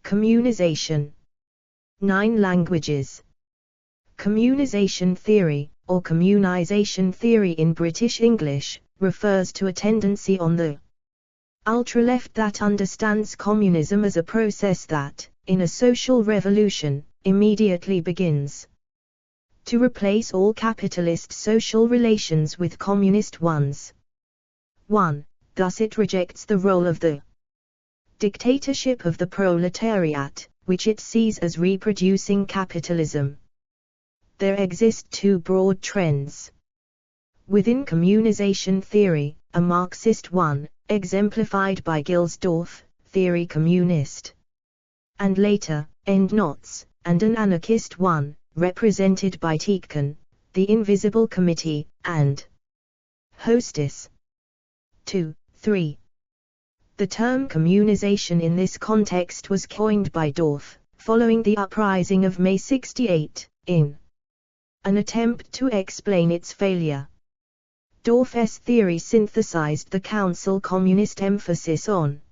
Communization. 9 languages. Communization theory, or communization theory in British English, refers to a tendency on the ultra-left that understands communism as a process that, in a social revolution, immediately begins to replace all capitalist social relations with communist ones. 1. Thus it rejects the role of the dictatorship of the proletariat, which it sees as reproducing capitalism. There exist 2 broad trends within communization theory: a Marxist one, exemplified by Gilsdorf, theory communist, and later, Endnots, and an anarchist one, represented by Teichmann, the Invisible Committee, and Hostess. 2. 3. The term communization in this context was coined by Dorf, following the uprising of May 68, in an attempt to explain its failure. Dorf's theory synthesized the Council Communist emphasis on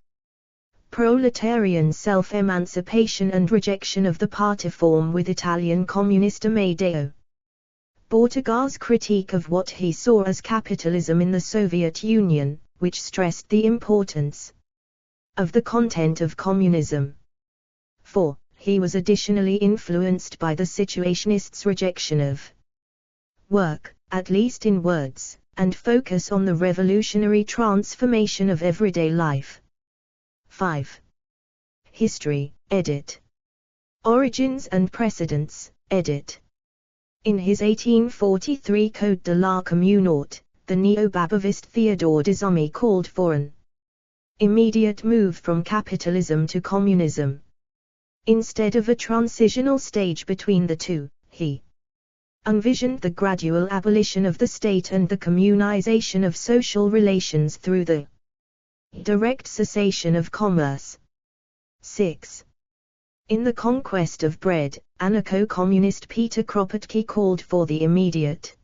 proletarian self-emancipation and rejection of the partiform with Italian Communist Amadeo Bortaga's critique of what he saw as capitalism in the Soviet Union, which stressed the importance of the content of communism. 4. He was additionally influenced by the Situationists' rejection of work, at least in words, and focus on the revolutionary transformation of everyday life. 5. History, edit. Origins and Precedents, edit. In his 1843 Code de la Communauté, the neo-Babavist Theodore Desumy called for an immediate move from capitalism to communism. Instead of a transitional stage between the two, he envisioned the gradual abolition of the state and the communization of social relations through the direct cessation of commerce. 6. In The Conquest of Bread, anarcho-communist Peter Kropotkin called for the immediate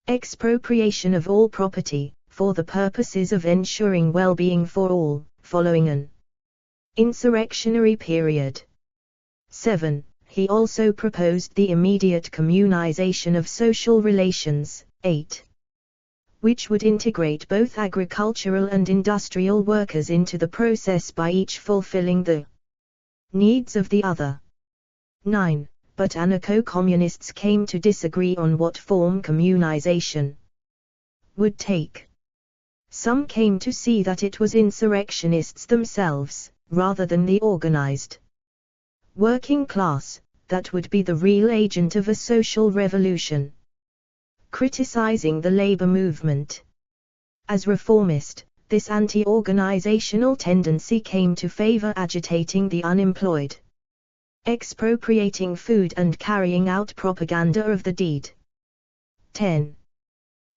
expropriation of all property, for the purposes of ensuring well-being for all, following an insurrectionary period. 7. He also proposed the immediate communization of social relations. 8. Which would integrate both agricultural and industrial workers into the process by each fulfilling the needs of the other. 9. But anarcho-communists came to disagree on what form communization would take. Some came to see that it was insurrectionists themselves, rather than the organized working class, that would be the real agent of a social revolution. Criticizing the labor movement as reformist, this anti-organizational tendency came to favor agitating the unemployed, expropriating food and carrying out propaganda of the deed. 10.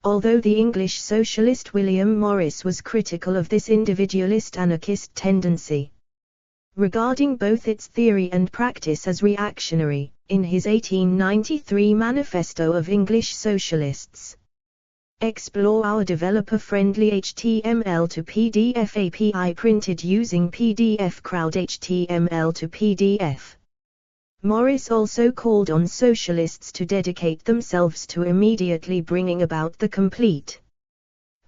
Although the English socialist William Morris was critical of this individualist anarchist tendency, regarding both its theory and practice as reactionary, in his 1893 Manifesto of English Socialists, explore our developer-friendly HTML to PDF API printed using PDF Crowd HTML to PDF. Morris also called on socialists to dedicate themselves to immediately bringing about the complete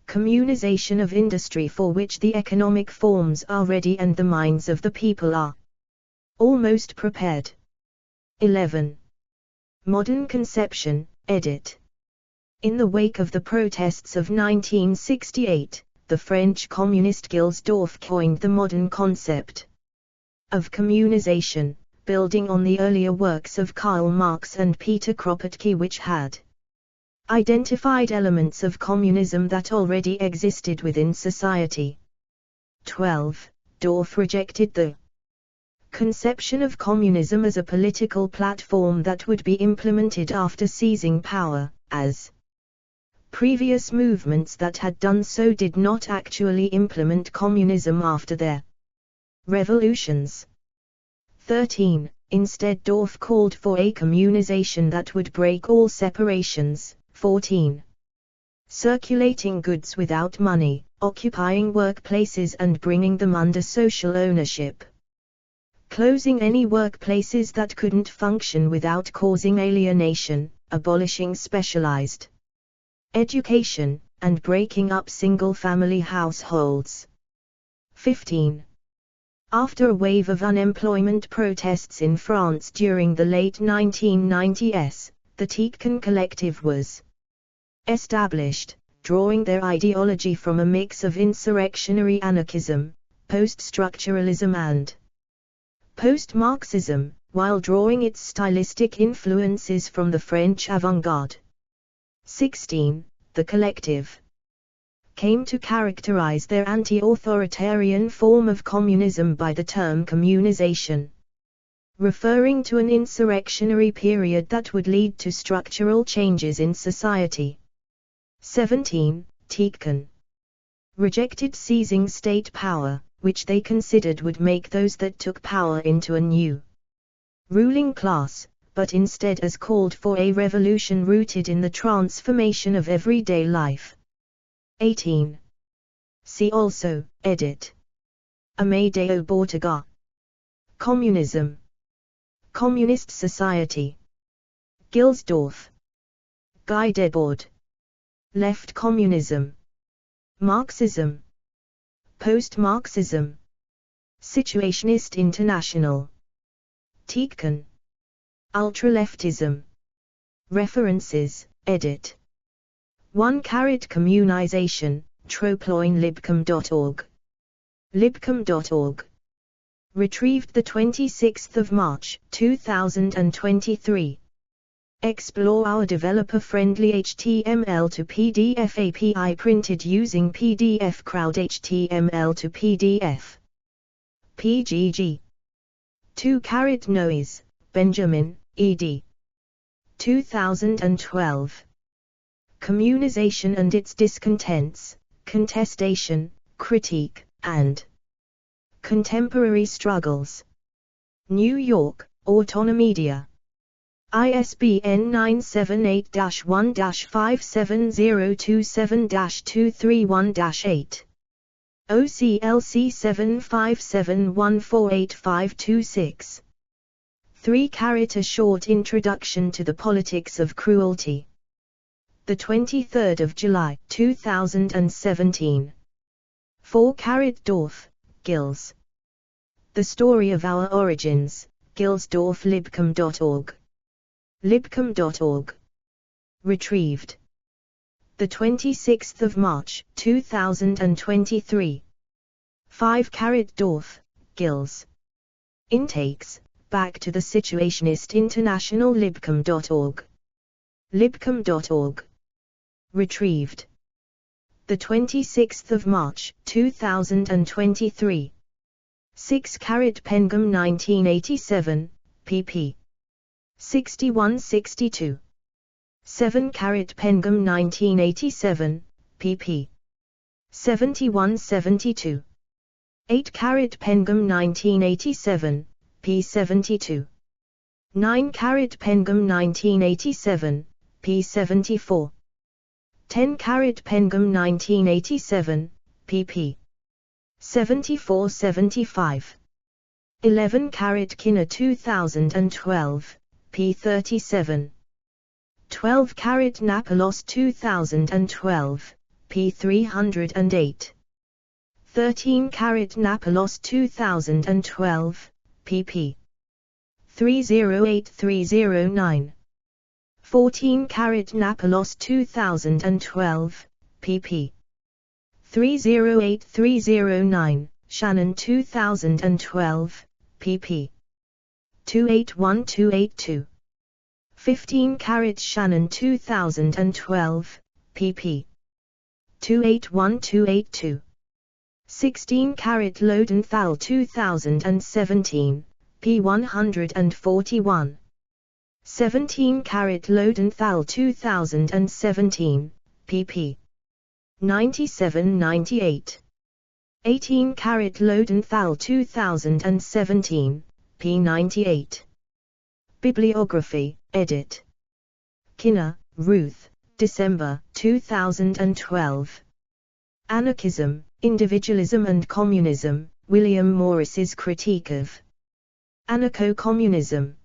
communization of industry for which the economic forms are ready and the minds of the people are almost prepared. 11. Modern conception, edit. In the wake of the protests of 1968, the French communist Gilsdorf coined the modern concept of communization, building on the earlier works of Karl Marx and Peter Kropotkin, which had identified elements of communism that already existed within society. 12. Dorf rejected the conception of communism as a political platform that would be implemented after seizing power, as previous movements that had done so did not actually implement communism after their revolutions. 13. Instead, Dorf called for a communization that would break all separations. 14. Circulating goods without money, occupying workplaces and bringing them under social ownership. closing any workplaces that couldn't function without causing alienation, abolishing specialized education, and breaking up single-family households. 15. After a wave of unemployment protests in France during the late 1990s, the Tikhon Collective was established, drawing their ideology from a mix of insurrectionary anarchism, post-structuralism and post-Marxism, while drawing its stylistic influences from the French avant-garde. 16. The collective came to characterize their anti-authoritarian form of communism by the term communization, referring to an insurrectionary period that would lead to structural changes in society. 17. Tikhon rejected seizing state power, which they considered would make those that took power into a new ruling class, but instead as called for a revolution rooted in the transformation of everyday life. 18. See also, edit. Amadeo Bortega. Communism. Communist Society. Gilsdorf. Guy Debord. Left Communism. Marxism. Post-Marxism. Situationist International. Tikhon. Ultraleftism. References, edit. 1. Communization, troploinlibcom.org. Libcom.org. Retrieved 26 March 2023. Explore our developer-friendly HTML to PDF API printed using PDF Crowd HTML to PDF. PGG. 2. Noise, Benjamin, ed. 2012. Communization and its Discontents, Contestation, Critique, and Contemporary Struggles. New York, Autonomedia. ISBN 978-1-57027-231-8. OCLC 7571485526. 3. A short introduction to the politics of cruelty. The 23rd of July, 2017. 4. Dorf, Gils. The Story of Our Origins, Gilsdorf Libcom.org. Libcom.org. Retrieved. The 26th of March, 2023. 5. Dorf, Gils. Intakes, back to the Situationist International Libcom.org. Libcom.org. Retrieved. The 26th of March, 2023. 6. Penguin 1987, pp. 61-62. 7. Penguin 1987, pp. 71-72. 8. Penguin 1987, p. 72. 9. Penguin 1987, p. 74. 10. Penguin 1987, pp. 74-75. 11. Kinner 2012, p. 37. 12. Napolos 2012, p. 308. 13. Napolos 2012, pp. 308309. 14. Napolos 2012, pp. 308309, Shannon 2012, pp. 281282. 15. Shannon 2012, pp. 281282. 16. Lodenthal 2017, p. 141. 17. Lodenthal 2017, pp. 97-98. 18. Lodenthal 2017, p. 98. Bibliography, edit. Kinner, Ruth, December 2012. Anarchism, Individualism and Communism, William Morris's Critique of Anarcho-communism.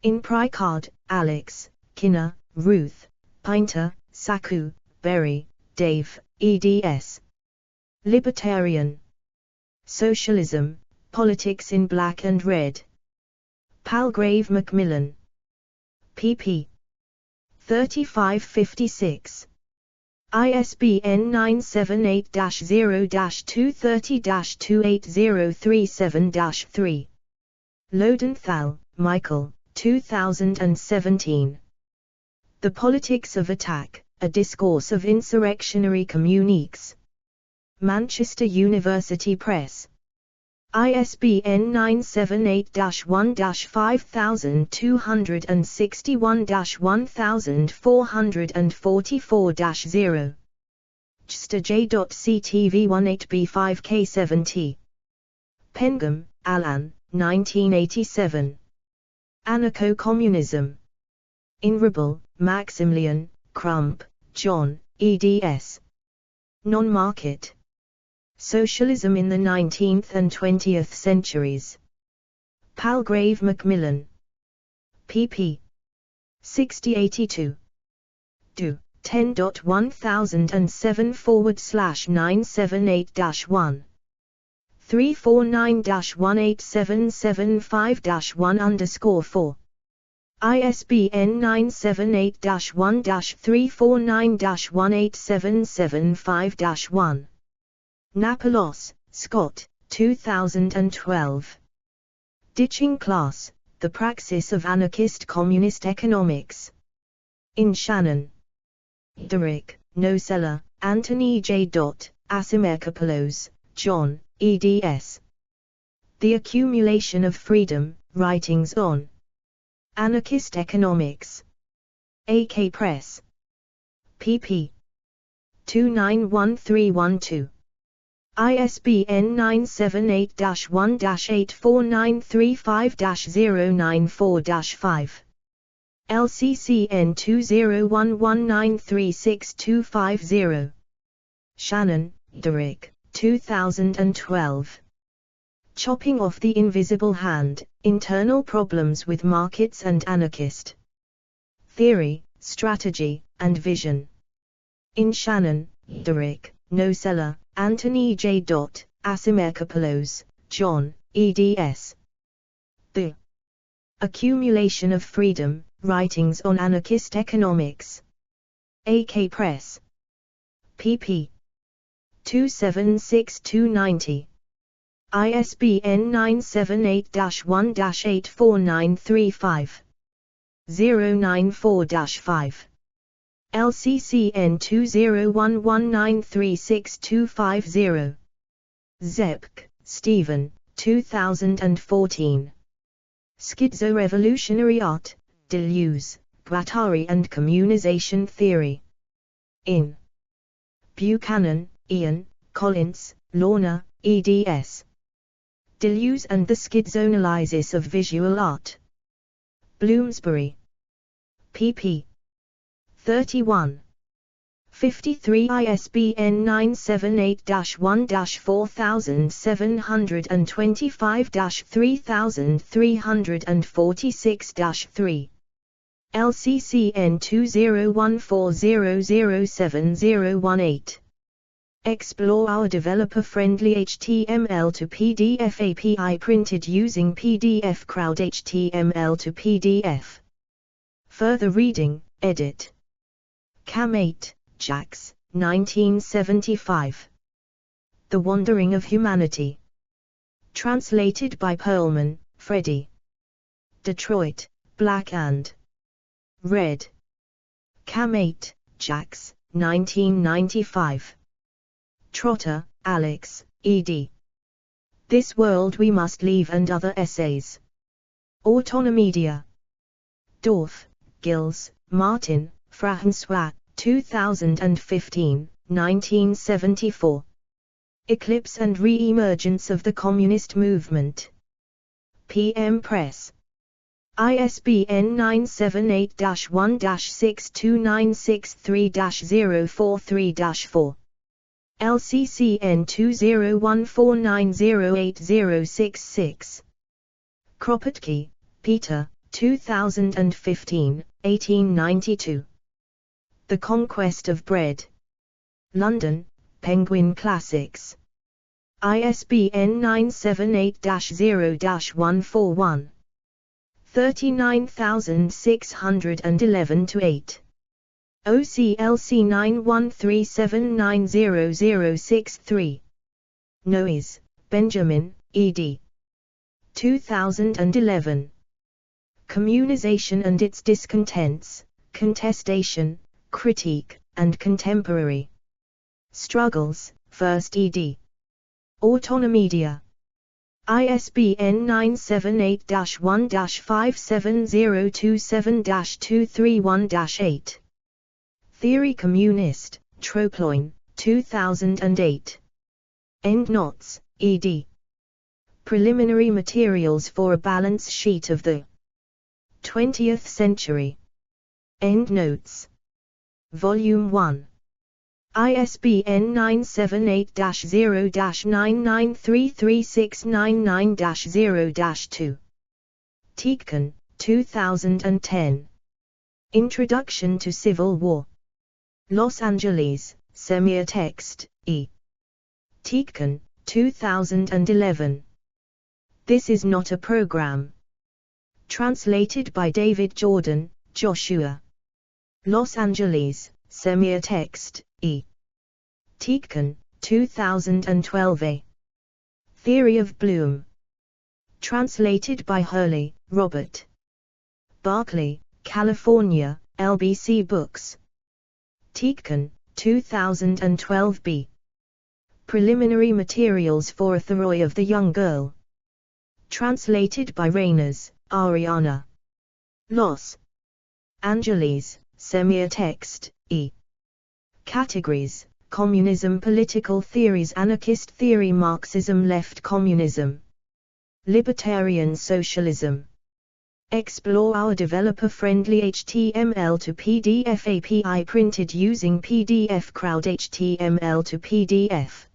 In Pricard, Alex, Kinner, Ruth, Pinter, Saku, Berry, Dave, eds. Libertarian. Socialism, Politics in Black and Red. Palgrave Macmillan. pp. 3556. ISBN 978-0-230-28037-3. Lodenthal, Michael, 2017. The Politics of Attack, A Discourse of Insurrectionary Communiques. Manchester University Press. ISBN 978-1-5,261-1444-0. JSTJ.CTV18B5K7T. Pengham, Alan, 1987. Anarcho-communism. In Rebel, Maximilian, Crump, John, eds. Non-market. Socialism in the 19th and 20th Centuries. Palgrave Macmillan. pp. 6082. Do. 10.1007/978-1. 349-18775-1_4. ISBN 978-1-349-18775-1. Napolos, Scott, 2012. Ditching Class, The Praxis of Anarchist Communist Economics. In Shannon. Derrick, Nocella, Anthony J. Asimerkopoulos, John, eds. The Accumulation of Freedom, Writings on Anarchist Economics. AK Press. pp. 291312. ISBN 978-1-84935-094-5. LCCN 2011936250. Shannon, Derrick, 2012. Chopping Off the Invisible Hand, Internal Problems with Markets and Anarchist Theory, Strategy, and Vision. In Shannon, Derrick, Nocella, Anthony J. Asimerkopoulos, John, eds. The Accumulation of Freedom, Writings on Anarchist Economics. AK Press. pp. 276290. ISBN 978-1-84935. 094-5. LCCN 2011936250. Zepk, Stephen, 2014. Schizo-Revolutionary Art, Deleuze, Guattari and Communization Theory. In Buchanan, Ian, Collins, Lorna, eds. Deleuze and the Schizoanalysis of Visual Art. Bloomsbury. pp. 31. 53. ISBN 978-1-4725-3346-3. LCCN 2014007018. Explore our developer-friendly HTML to PDF API printed using PDF Crowd HTML to PDF. Further reading, edit. Cam8, Jax, 1975. The Wandering of Humanity. Translated by Perlman, Freddie. Detroit, Black and Red. Cam8, Jax, 1995. Trotter, Alex, ed. This World We Must Leave and Other Essays. Autonomedia. Dorff, Gilles, Martin, François, 2015, 1974. Eclipse and Re-Emergence of the Communist Movement. PM Press. ISBN 978-1-62963-043-4. LCCN 2014908066. Kropotkin, Peter, 2015, 1892. The Conquest of Bread. London, Penguin Classics. ISBN 978-0-141. 39611-8. OCLC 9137900063. Noyes, Benjamin, ed. 2011. Communization and its Discontents, Contestation, Critique, and Contemporary Struggles, 1st ed. Autonomedia. ISBN 978-1-57027-231-8. Theory Communist, Troploin, 2008. Endnotes, ed. Preliminary Materials for a Balance Sheet of the 20th Century. Endnotes. Volume 1. ISBN 978-0-9933699-0-2. Tiedtken, 2010. Introduction to Civil War. Los Angeles, Semiotext, E. Tiedtken, 2011. This is not a program. Translated by David Jordan, Joshua. Los Angeles, Semiotext, E. Tiedtken, 2012 A. Theory of Bloom. Translated by Hurley, Robert. Berkeley, California, LBC Books. Tiedtken, 2012 B. Preliminary Materials for a Theory of the Young Girl. Translated by Reyners, Ariana. Los Angeles, Semiotext, E. Categories: Communism, Political Theories, Anarchist Theory, Marxism, Left Communism, Libertarian Socialism. Explore our developer-friendly HTML to PDF API printed using PDF Crowd HTML to PDF.